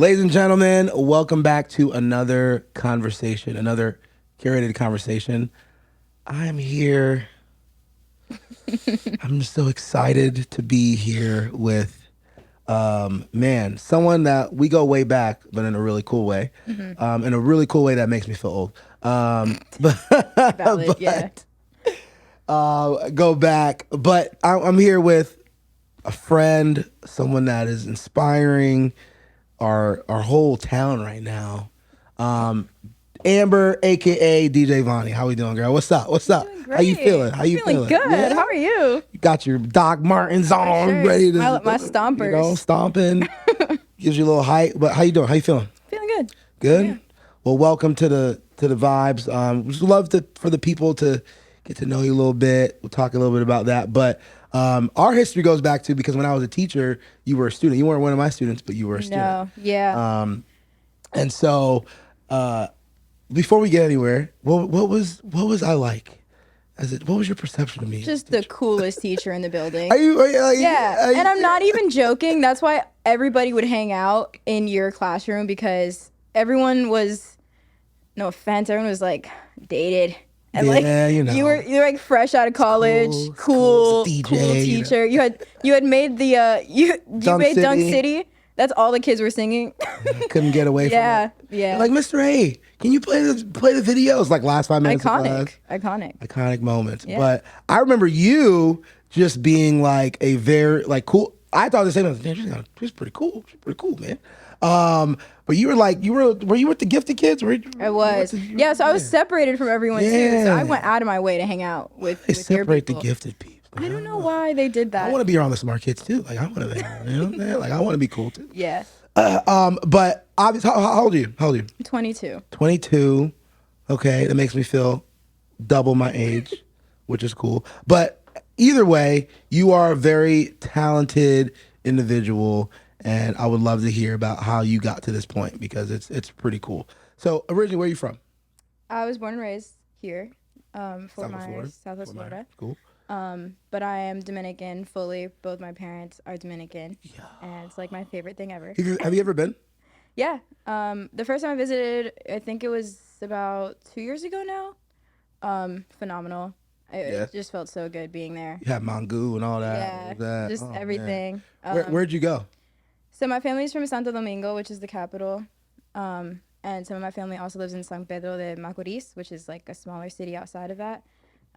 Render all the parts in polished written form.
Ladies and gentlemen, welcome back to another conversation, another curated conversation. I'm here. I'm so excited to be here with, someone that we go way back, but in a really cool way. In a really cool way that makes me feel old. Valid, yeah. Go back. But I'm here with a friend, someone that is inspiring our whole town right now. Amber, aka DJ VANI. How we doing, girl? What's up? What's up? Doing How you great. feeling? How I'm you feeling feeling? good. Yeah? How are you? You got your Doc Martens on, sure. ready to My stompers. You know, stomping. Gives you a little height. But how you doing? How you feeling? Feeling good. Good. Yeah. Well, welcome to the vibes. Just love for the people to get to know you a little bit. We'll talk a little bit about that. But our history goes back to because when I was a teacher, you were a student. You weren't one of my students, but you were a student. No, yeah. And so, before we get anywhere, what was I like? What was your perception of me? Just the coolest teacher in the building. Are you Yeah, and I'm not even joking. That's why everybody would hang out in your classroom because everyone was, no offense, everyone was like dated. And Yeah, like you know. you're like fresh out of college, cool DJ, cool teacher. You had made the you made Dunk City. That's all the kids were singing. Couldn't get away from it. Yeah. Like, Mr. A, can you play the videos? Like last 5 minutes of class. Iconic Moments. Yeah. But I remember you just being like a very like cool. I thought the same thing. She's pretty cool. She's pretty cool, man. But you were like, were you with the gifted kids? I was. Yeah, so I was separated from everyone too. So I went out of my way to hang out with They your separate the people. gifted people. I don't know why they did that. I want to be around the smart kids too. Like I want to, you know what I'm saying? Like I want to be cool too. Yeah. But obviously, how old are you? How old are you? 22. 22. Okay, that makes me feel double my age, which is cool. But either way, you are a very talented individual, and I would love to hear about how you got to this point because it's pretty cool. So originally, where are you from? I was born and raised here, Fort Myers, Southwest Florida. Cool. But I am Dominican fully. Both my parents are Dominican, and it's like my favorite thing ever. Have you ever been? Yeah. The first time I visited, I think it was about 2 years ago now. Phenomenal. It just felt so good being there. You had mango and all that. Yeah, just everything. Where'd you go? So my family's from Santo Domingo, which is the capital. And some of my family also lives in San Pedro de Macorís, which is like a smaller city outside of that.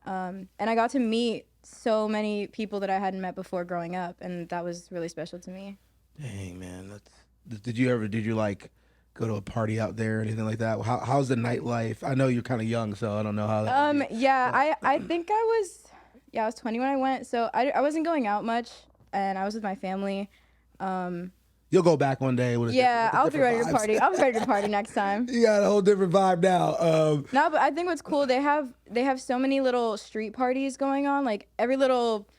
And I got to meet so many people that I hadn't met before growing up, and that was really special to me. Dang, man. Did you like go to a party out there or anything like that? How's the nightlife? I know you're kind of young, so I don't know how that would be. Yeah, I think I was 20 when I went, so I wasn't going out much, and I was with my family. You'll go back one day with I'll be ready to party. I'll be ready to party next time. You got a whole different vibe now. No, but I think what's cool, they have so many little street parties going on. Like every little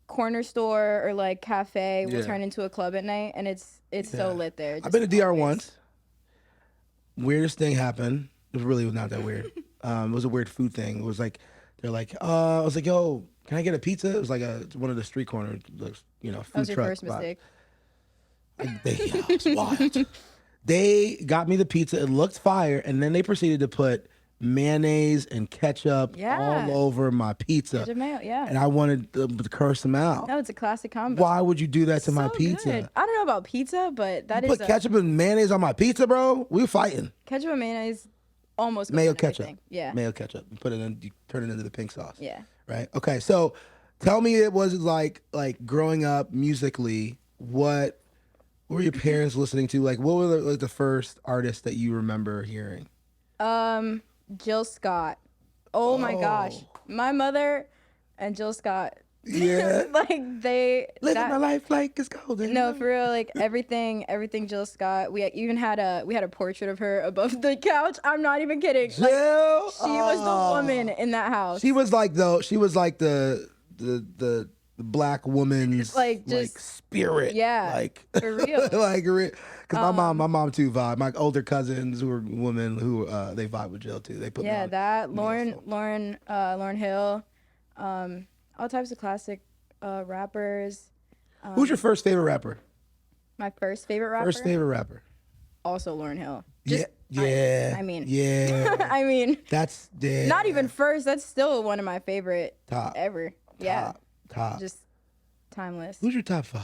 corner store or like cafe will turn into a club at night, and it's so lit there. I've been to DR once. Weirdest thing happened. It was really not that weird. It was a weird food thing. It was like they're like, I was like, yo, can I get a pizza? It was like one of the street corner, food truck. That was your first mistake. It was wild. They got me the pizza. It looked fire, and then they proceeded to put mayonnaise and ketchup all over my pizza. Ketchup mayo, yeah. And I wanted to curse them out. No, it's a classic combo. Why would you do that to my pizza? Good. I don't know about pizza, but that is put ketchup and mayonnaise on my pizza, bro. We were fighting. Ketchup and mayonnaise almost mayo goes in ketchup. everything. Yeah. Mayo ketchup. You put it in. You turn it into the pink sauce. Yeah. Right. Okay. So, tell me, it was like growing up musically. What were your parents listening to? Like, what were the first artists that you remember hearing? Jill Scott. Oh my gosh. My mother and Jill Scott. Yeah. Like they living my life like it's golden. No, for real, like everything Jill Scott. We even had a portrait of her above the couch. I'm not even kidding. Jill, like, she was the woman in that house. She was like the black woman's like spirit. Yeah. Like for real. Because my mom too vibe. My older cousins who are women who they vibe with Jill too. They put Lauryn Hill, all types of classic rappers. Who's your first favorite rapper? My first favorite rapper. First favorite rapper. also Lauryn Hill. Yeah, yeah. I mean, yeah. I mean, That's not even first. That's still one of my favorite top ever. Yeah, top. just timeless. Who's your top 5?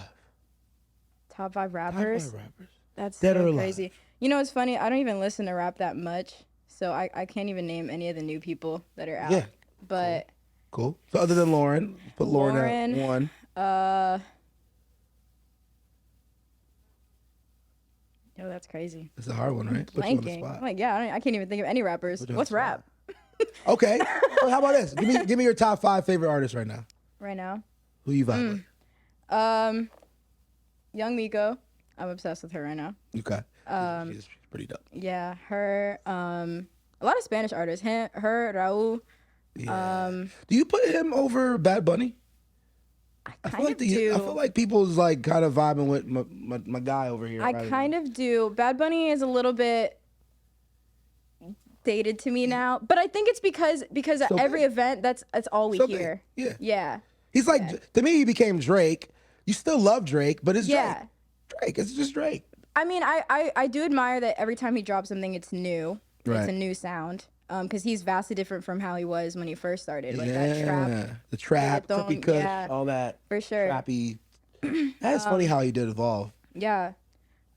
Top 5 Top rappers. 5 rappers. That's Dead or so alive? crazy. You know, it's funny. I don't even listen to rap that much, so I can't even name any of the new people that are out. Yeah. But Cool. So other than Lauren, put Lauren at 1. Yo, that's crazy. It's a hard one, right? Put you on the Blanking. spot. I'm like, yeah, I can't even think of any rappers. Put you on What's the spot. rap? Okay. Well, how about this? Give me your top 5 favorite artists right now. Right now, Who you vibe with? Young Miko. I'm obsessed with her right now. Okay. She's pretty dope. Yeah, her. A lot of Spanish artists. Her, Raul. Yeah. Do you put him over Bad Bunny? I feel like people's like kind of vibing with my guy over here. I kind of do. Bad Bunny is a little bit dated to me now, but I think it's because at every event that's all we hear. Yeah. Yeah. He's like, to me, he became Drake. You still love Drake, but it's Drake. It's just Drake. I mean, I do admire that every time he drops something, it's new. Right. It's a new sound. Because he's vastly different from how he was when he first started. Like the trap, Crippy Kush, all that. For sure. Trappy. That's funny how he did evolve. Yeah.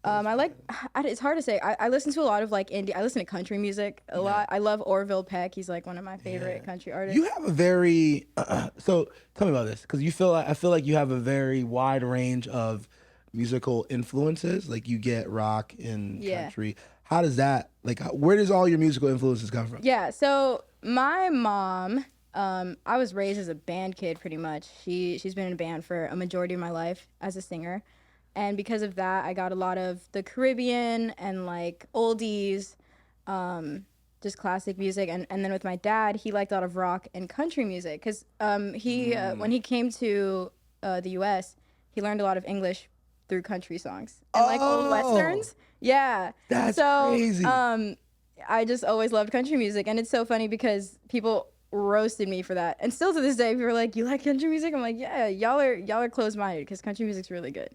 I like, it's hard to say. I listen to a lot of like indie, I listen to country music a lot. I love Orville Peck. He's like one of my favorite country artists. You have a very, so tell me about this. Because I feel like you have a very wide range of musical influences. Like you get rock and country. How does that, like, where does all your musical influences come from? Yeah, so my mom, I was raised as a band kid pretty much. She's been in a band for a majority of my life as a singer. And because of that, I got a lot of the Caribbean and like oldies, just classic music. And then with my dad, he liked a lot of rock and country music. Because when he came to the U.S., he learned a lot of English through country songs and like old westerns. Yeah. That's crazy. I just always loved country music, and it's so funny because people roasted me for that, and still to this day, people are like, "You like country music?" I'm like, "Yeah, y'all are closed-minded because country music's really good."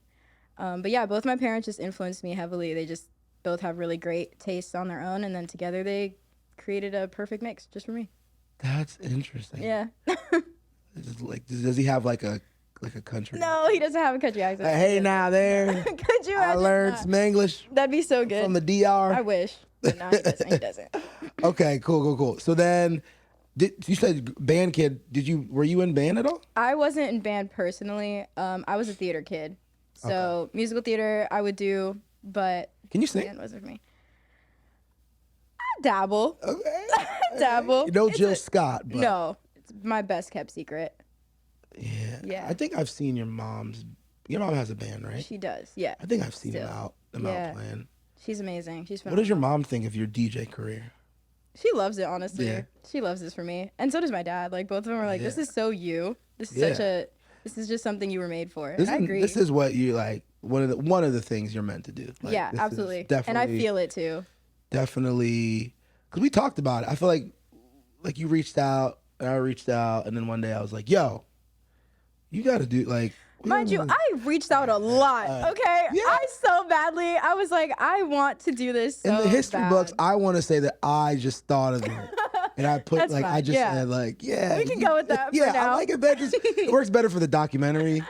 But yeah, both my parents just influenced me heavily. They just both have really great tastes on their own, and then together they created a perfect mix just for me. That's interesting. Yeah. Like, does he have like a country? No, he doesn't have a country accent. Hey, now there. Could you? I learned some English. That'd be so good. From the DR. I wish. But no, he doesn't. He doesn't. Okay, cool. So then, you said band kid. Were you in band at all? I wasn't in band personally. I was a theater kid. So musical theater I would do, but can you sing? Band wasn't for me. I dabble. Okay. Dabble. You know Jill Scott, but no, it's my best kept secret. Yeah. I think I've seen your mom has a band, right? She does. Yeah. I think I've seen them out playing. She's amazing. She's What phenomenal. does your mom think of your DJ career? She loves it, honestly. Yeah. She loves this for me. And so does my dad. Like, both of them are like, this is so you. This is just something you were made for. And I agree. This is what you like, one of the things you're meant to do. Like, yeah, absolutely. And I feel it too. Definitely. Because we talked about it. I feel like you reached out, and I reached out, and then one day I was like, yo, you got to do, like. Mind you, I reached out a lot, okay? Yeah. I so badly, I was like, I want to do this so in the history bad. books, I want to say that I just thought of it. And I put, like, fine. I just said, like, yeah. We can go with that for now. I like it better. It works better for the documentary.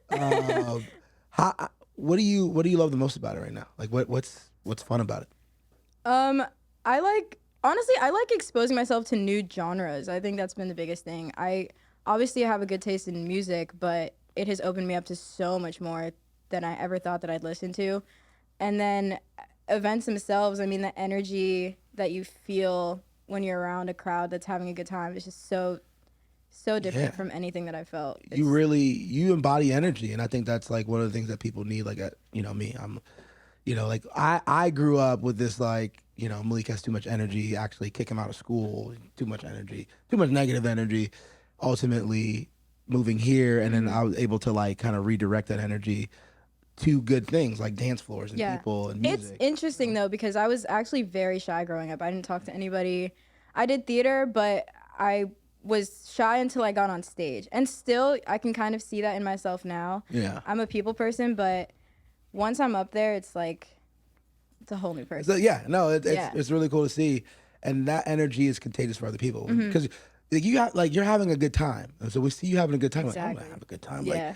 What do you love the most about it right now? Like, what's fun about it? I like exposing myself to new genres. I think that's been the biggest thing. I obviously have a good taste in music, but it has opened me up to so much more than I ever thought that I'd listen to. And then events themselves, I mean, the energy that you feel when you're around a crowd that's having a good time is just so different from anything that I felt. You embody energy, and I think that's like one of the things that people need. Like, me, I'm, like I grew up with this, like, Malik has too much energy, actually kick him out of school, too much energy, too much negative energy. Ultimately moving here, and then I was able to like kind of redirect that energy to good things like dance floors and people and music. It's interesting though, because I was actually very shy growing up. I didn't talk to anybody. I did theater, but I was shy until I got on stage, and still I can kind of see that in myself now. Yeah, I'm a people person, but once I'm up there, it's like It's a whole new So person. yeah, no, Yeah. it's really cool to see, and that energy is contagious for other people because you got like you're having a good time, and so we see you having a good time. Like, I want to Exactly. have a good time. Like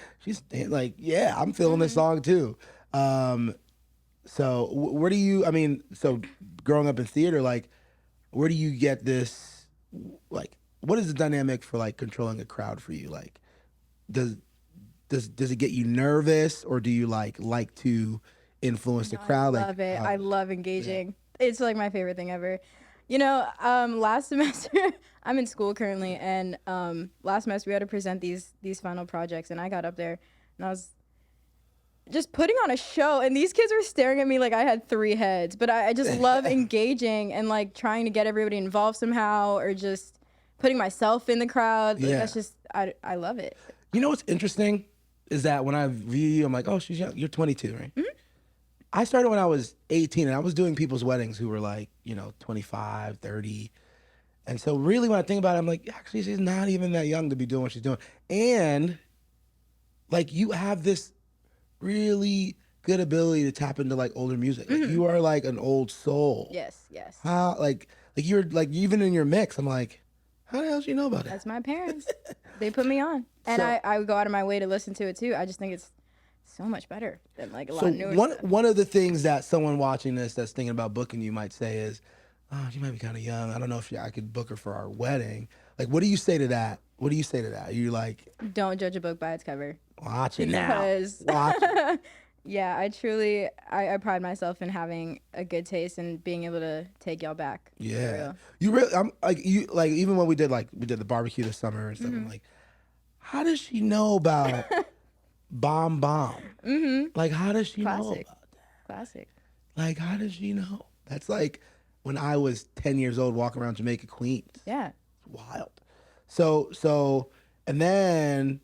Yeah. like, yeah, I'm feeling this song too. Um, so where do you? I mean, so growing up in theater, like, where do you get this? Like, what is the dynamic for like controlling a crowd for you? Like, does does it get you nervous, or do you like to influence the No, I crowd? Like, love it. how? I love Yeah. engaging. It's like my favorite thing ever. Last semester I'm in school currently, and last semester we had to present these final projects, and I got up there and I was just putting on a show, and these kids were staring at me like I had three heads. But I just love engaging and like trying to get everybody involved somehow, or just putting myself in the crowd. Like Yeah. that's just I love it. You know what's interesting is that when I view you, I'm like, oh, she's young. You're 22, right? I started when I was 18, and I was doing people's weddings who were like, 25, 30. And so really when I think about it, I'm like, actually, she's not even that young to be doing what she's doing. And like you have this really good ability to tap into like older music. Like you are like an old soul. Yes, yes. How like you're like even in your mix, I'm like, how the hell do you know about that? That's my parents. They put me on, and So- I would go out of my way to listen to it too. I just think it's so much better than like a lot So of newer one stuff. one of the things that someone watching this that's thinking about booking you might say is, "Oh, she might be kind of young. I don't know if I could book her for our wedding." Like, what do you say to that? What do you say to that? You like, Don't judge a book by its cover. watch it now. Because Watch it. yeah, I pride myself in having a good taste and being able to take y'all back. For Yeah, real. you really. I'm like even when we did the barbecue this summer and stuff. I'm like, how does she know about Bomb Bomb? Like, how does she know Classic. about that? Classic. Like, how does she know? That's like when I was 10 years old walking around Jamaica Queens. Yeah. Wild. So, and then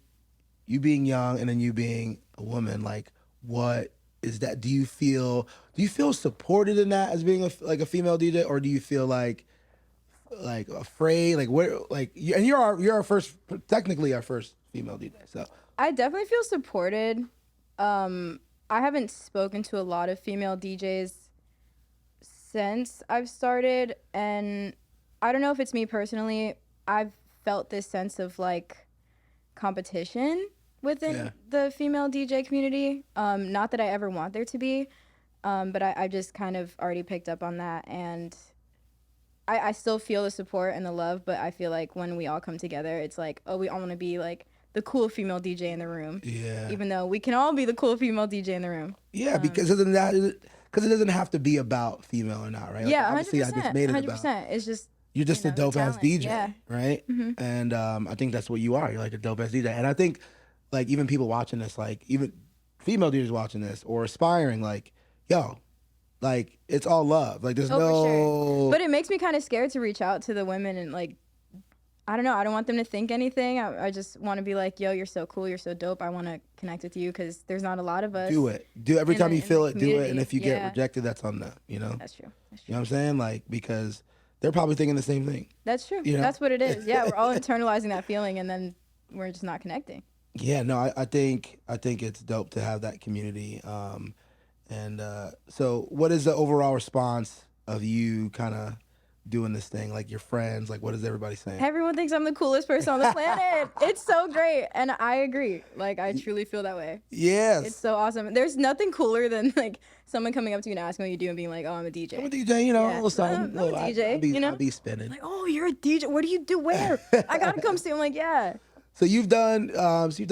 you being young, and then you being a woman, like, what is that? Do you feel supported in that as being a female DJ, or do you feel like afraid? Like, where, like, and you're our first, technically our first female DJ. So I definitely feel supported. I haven't spoken to a lot of female DJs since I've started, and I don't know if it's me personally. I've felt this sense of like competition within Yeah. the female DJ community. Not that I ever want there to be, but I just kind of already picked up on that, and I still feel the support and the love, but I feel like when we all come together, it's like, oh, we all want to be like the cool female DJ in the room. yeah, Even though we can all be the cool female DJ in the room. yeah, because it doesn't have to be about female or not, right? Like, Yeah, obviously, 100%. I just made it 100%. about. It's just You're just a the dope ass talent. DJ, Yeah. right? And I think that's what you are. You're like a dope ass DJ, and I think like even people watching this, like even female DJs watching this or aspiring, like, yo, like it's all love. Like there's Oh, no. for sure. But it makes me kind of scared to reach out to the women and like, I don't know. I don't want them to think anything. I just want to be like, yo, you're so cool. You're so dope. I want to connect with you because there's not a lot of us. Do it. Do every in time the- you in feel the it. Do it. And community. if you get Yeah. rejected, that's on them. You know. That's true. That's You true. know what I'm saying? Like because they're probably thinking the same thing. That's true. You know? That's what it is. Yeah, we're all internalizing that feeling, and then we're just not connecting. Yeah, no, I think it's dope to have that community. So what is the overall response of you kind of doing this thing? Like your friends, like what is everybody saying? Everyone thinks I'm the coolest person on the planet. It's so great, and I agree. Like I truly feel that way. Yes. It's so awesome. There's nothing cooler than like someone coming up to you and asking what you do and being like, "Oh, I'm a DJ." I'm a DJ, you know, Yeah. a little something. I'm a little- DJ, you know? I'll be spinning. Like, "Oh, you're a DJ. What do you do? Where? I gotta come see." I'm like, "Yeah." So you've done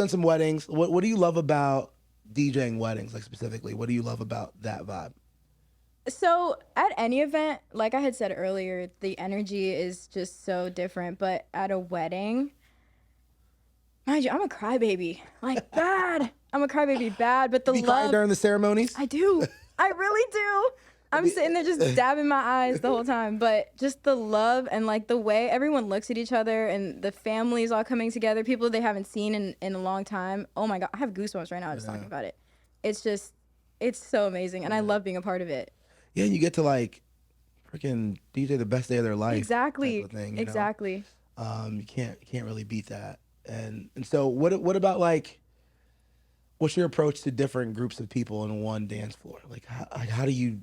some weddings. What do you love about DJing weddings, like specifically? What do you love about that vibe? So at any event, like I had said earlier, the energy is just so different. But at a wedding, mind you, I'm a crybaby, like bad. I'm a crybaby bad, but the Be crying love during the ceremonies? I do. I really do. I'm sitting there just dabbing my eyes the whole time. But just the love and like the way everyone looks at each other and the families all coming together, people they haven't seen in a long time. Oh my God, I have goosebumps right now just talking about it. It's so amazing. And I love being a part of it. Yeah, and you get to like freaking DJ the best day of their life. Exactly. Type of thing, you know? Exactly. You can't really beat that. And so what about like what's your approach to different groups of people in one dance floor? Like how do you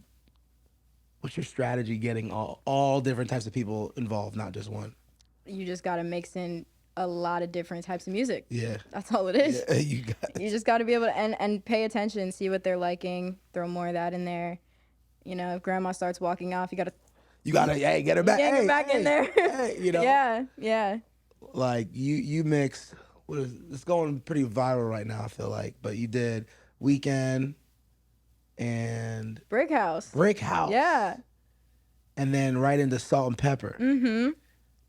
what's your strategy getting all different types of people involved, not just one? You just got to mix in a lot of different types of music. Yeah. That's all it is. Yeah, you got You just got to be able to and pay attention, see what they're liking, throw more of that in there. You know, if grandma starts walking off, you gotta hey, get her back. get Hey, back in hey, there. hey, you know. Yeah, yeah. Like you mix what is it's going pretty viral right now, I feel like. But you did Weekend and Brick House. Brick House. Yeah. And then right into Salt and Pepper. Mm-hmm.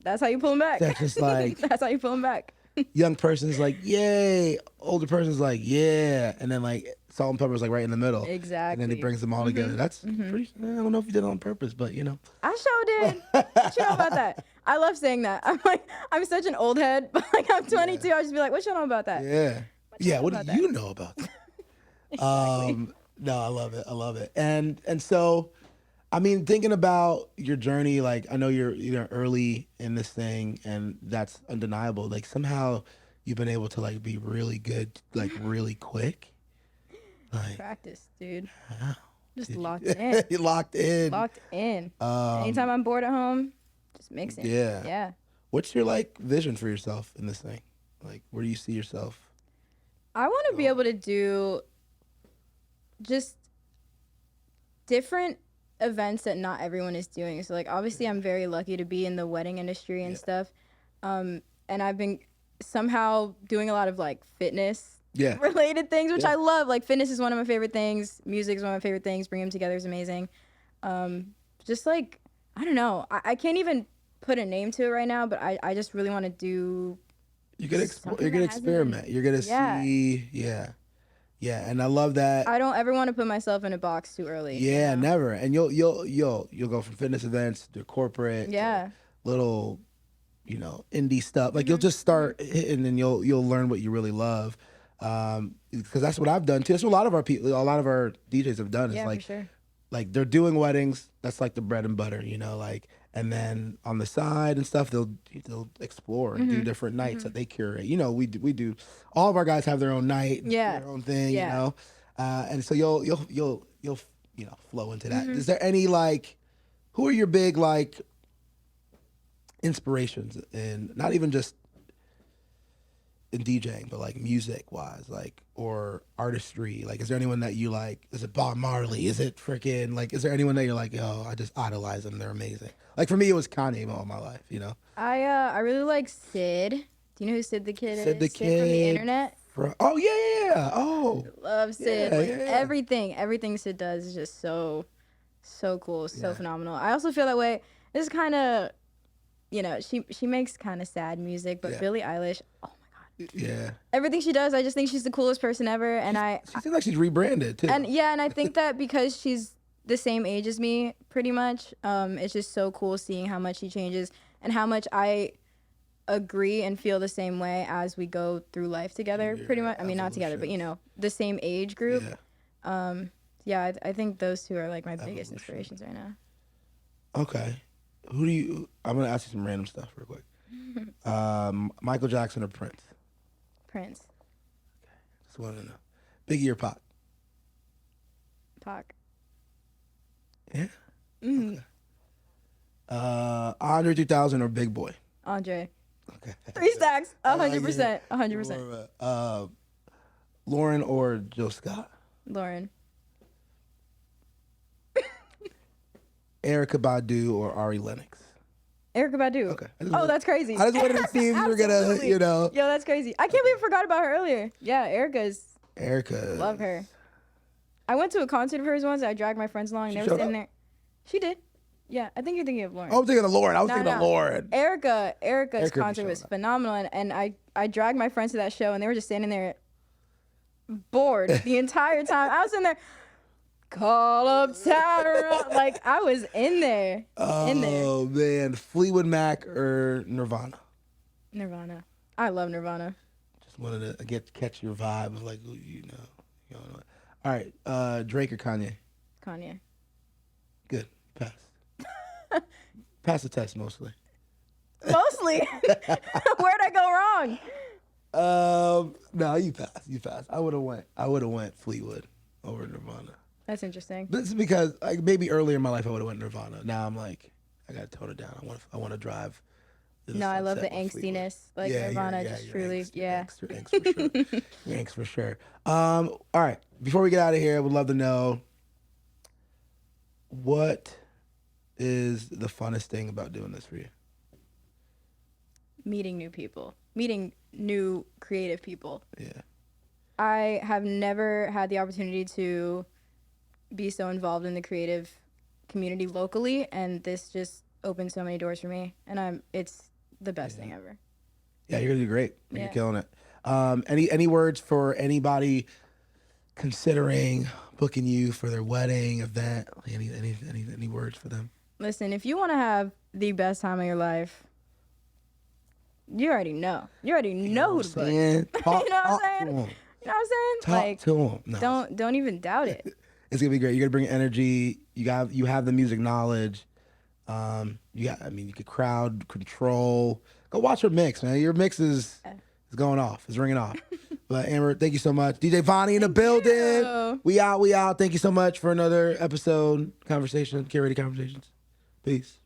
That's how you pull them back. That's just like That's how you pull them back. young person's like, yay. Older person's like, yeah. And then like Salt and Pepper's like right in the middle. Exactly. And then he brings them all together. That's pretty, I don't know if you did it on purpose, but you know. I sure did. What you know about that? I love saying that. I'm like, I'm such an old head, but like I'm 22. I just be like, what you know about that? Yeah. Yeah, what do about you know about that? No, I love it. I love it. And so I mean, thinking about your journey, like I know you're early in this thing, and that's undeniable. Like somehow you've been able to like be really good, like really quick. Like Practice, dude. wow. Just locked in. You locked in. Locked in. Anytime I'm bored at home, just mixing. Yeah. Yeah. What's your like vision for yourself in this thing? Like, where do you see yourself? I want to be able to do just different events that not everyone is doing. So like obviously I'm very lucky to be in the wedding industry and stuff. And I've been somehow doing a lot of like fitness related things, which I love. Like fitness is one of my favorite things. Music is one of my favorite things. Bring them together is amazing. Just like, I don't know. I can't even put a name to it right now, but I just really want to do. You're gonna you're gonna experiment. You're gonna see, yeah, and I love that. I don't ever want to put myself in a box too early. Yeah, you know? Never. And you'll go from fitness events to corporate, to little, you know, indie stuff. Like you'll just start hitting, and you'll learn what you really love. Because that's what I've done too. That's what a lot of our people, a lot of our DJs have done. Is like, for sure. Like they're doing weddings. That's like the bread and butter, you know. Like, and then on the side and stuff, they'll explore and do different nights that they curate. You know, we do. All of our guys have their own night, their own thing, you know. And so you'll you know flow into that. Is there any like, who are your big like inspirations in not even just in DJing, but like music wise, like, or artistry? Like, is there anyone that you like? Is it Bob Marley? Is it freaking like, is there anyone that you're like, yo, I just idolize them, they're amazing? Like for me, it was Kanye all my life, you know? I really like Sid. Do you know who Sid the Kid is? Sid the Kid. From the internet. Oh yeah. Oh. Love Sid. Yeah, Like, yeah. everything Sid does is just so cool, so phenomenal. I also feel that way. This is kind of, you know, she makes kind of sad music, but Billie Eilish, oh my God. Yeah. Everything she does, I just think she's the coolest person ever. And she seems like she's rebranded too. And I think that because she's the same age as me, pretty much, it's just so cool seeing how much she changes and how much I agree and feel the same way as we go through life together, pretty much. I mean, not together, but you know, the same age group. I think those two are like my biggest inspirations right now. Okay. Who do you, I'm going to ask you some random stuff real quick. Michael Jackson or Prince? Prince. Just want to know. Biggie or Pac? Pac. Yeah? Okay. Andre 3000 or Big Boy? Andre. Okay. 3 stacks. 100%. 100%. Lauren or Jill Scott? Lauren. Erykah Badu or Ari Lennox? Erykah Badu. Okay. Oh, that's crazy. I just wanted to see if you were gonna, you know. Yo, that's crazy. I can't believe I forgot about her earlier. Yeah, Erykah. Love her. I went to a concert of hers once. I dragged my friends along. They were sitting there. She did. Yeah, I think you're thinking of Lauren. I was thinking of Lauren. I was thinking of Lauren. Erykah's concert was phenomenal, and I dragged my friends to that show, and they were just standing there bored the entire time. I was in there. Call up Tara. Like, I was in there. Oh, man. Fleetwood Mac or Nirvana? Nirvana. I love Nirvana. Just wanted to catch your vibe of like, you know. All right. Drake or Kanye? Kanye. Good. Pass. Pass the test mostly. Mostly? Where'd I go wrong? No, you pass. I would have went Fleetwood over Nirvana. That's interesting. This is because like maybe earlier in my life I would have went Nirvana. Now I'm like, I gotta tone it down. I want to drive. To the No, I love the sunset with Fleetwood. angstiness. Like Nirvana, just You're truly, angst, yeah. you're angst for sure. You're angst for sure. All right. Before we get out of here, I would love to know what is the funnest thing about doing this for you? Meeting new people, meeting new creative people. Yeah. I have never had the opportunity to be so involved in the creative community locally, and this just opened so many doors for me, and it's the best thing ever. Yeah, you're gonna do great. You're Yeah. killing it. Any words for anybody considering booking you for their wedding event? Any words for them? Listen, if you want to have the best time of your life, you already know. You already know who to book. You know what I'm saying? You know what I'm saying? Talk Like, to them. No. don't even doubt it. It's gonna be great. You're gonna bring energy. You have the music knowledge. You could crowd control. Go watch her mix, man. Your mix is going off. It's ringing off. But Amber, thank you so much. DJ VANI in the building. You. We out. Thank you so much for another episode. Curated Conversations. Peace.